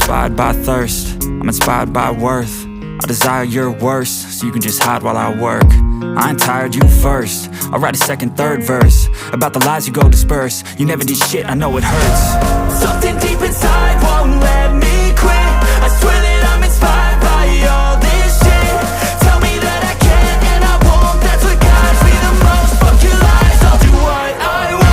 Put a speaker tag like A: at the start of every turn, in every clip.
A: inspired by thirst, I'm inspired by worth. I desire your worst, so you can just hide while I work. I ain't tired, you first. I'll write a second, third verse about the lies you go disperse. You never did shit, I know it hurts. Something deep inside won't let me quit. I swear that I'm inspired by all this shit. Tell me that I can't and I won't. That's what guides me the most. Fuck your lies, I'll do what I want.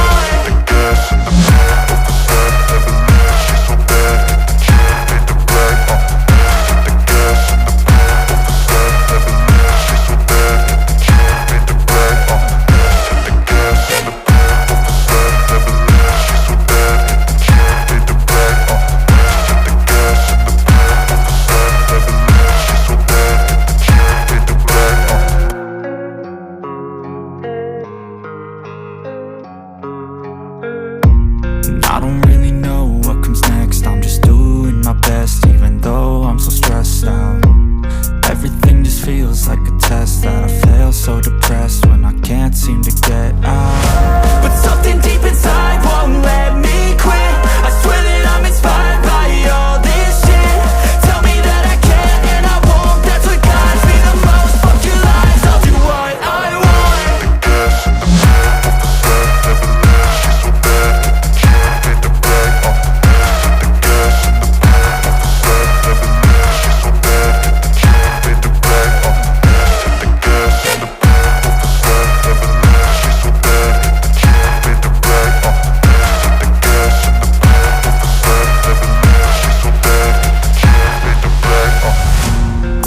A: I don't really know what comes next. I'm just doing my best, even though I'm so stressed out. Everything just feels like a test that I fail, so depressed when I can't seem to get out. But something deep inside won't let me quit. I swear that I'm inspired by all this shit. Tell me that I can't and I won't. That's what guides me the most. Fuck your lies, I'll do what I want.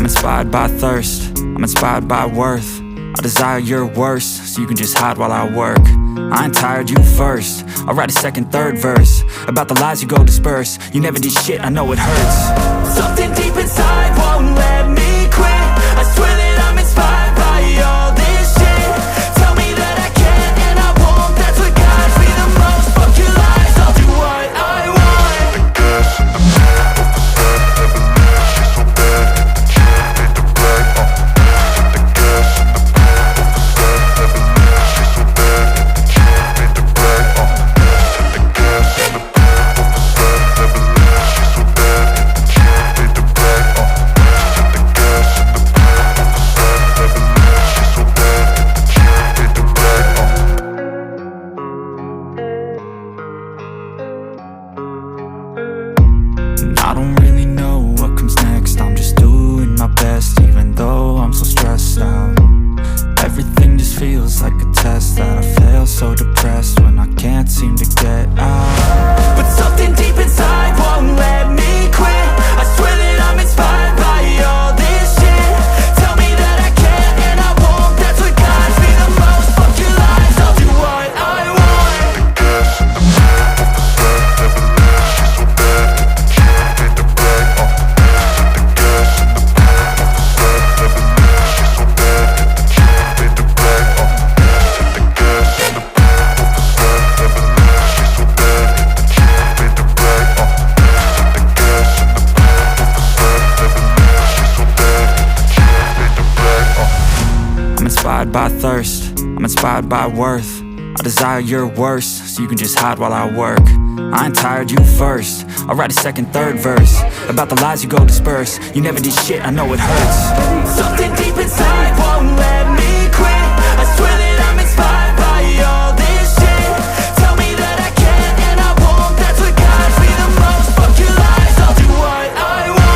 A: Inspired by thirst, I'm inspired by worth. I desire your worst, so you can just hide while I work. I ain't tired, you first. I'll write a second, third verse about the lies you go disperse. You never did shit, I know it hurts. Something deep inside won't let me quit. I swear that I'm inspired by all this shit. Tell me that I can't and I won't. That's what guides me the most. Fuck your lies, I'll do what I want. I don't really know what comes next. I'm just doing my best, even though I'm so stressed out. Everything just feels like a test that I fail, so depressed when I can't seem to get out. But something deep inside won't let me quit. I swear that I'm inspired by all this shit. Tell me that I can't and I won't. That's what guides me the most. Fuck your lies, I'll do what I want. I'm inspired by thirst, I'm inspired by worth. I desire your worst, so you can just hide while I work. I ain't tired, you first. I'll write a second, third verse about the lies you go disperse. You never did shit, I know it hurts. Something deep inside won't let me quit. I swear that I'm inspired by all this shit. Tell me that I can't and I won't. That's what guides me the most. Fuck your lies, I'll do what I want.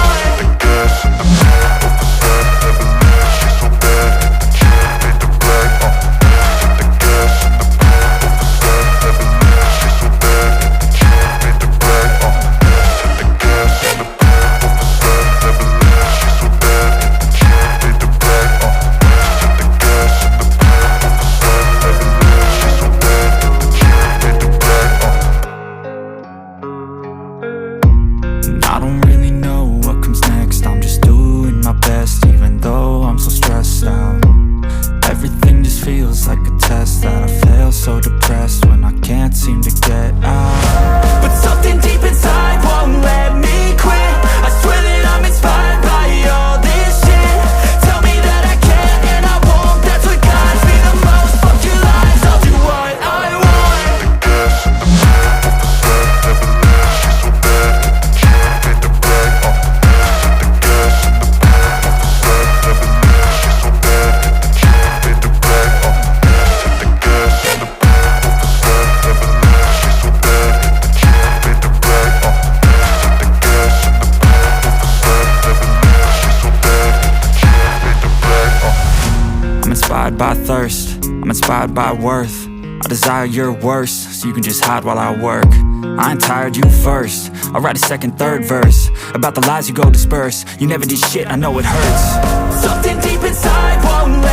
A: by thirst, I'm inspired by worth. I desire your worst, so you can just hide while I work. I ain't tired, you first. I'll write a second, third verse about the lies you go disperse. You never did shit, I know it hurts. Something deep inside won't let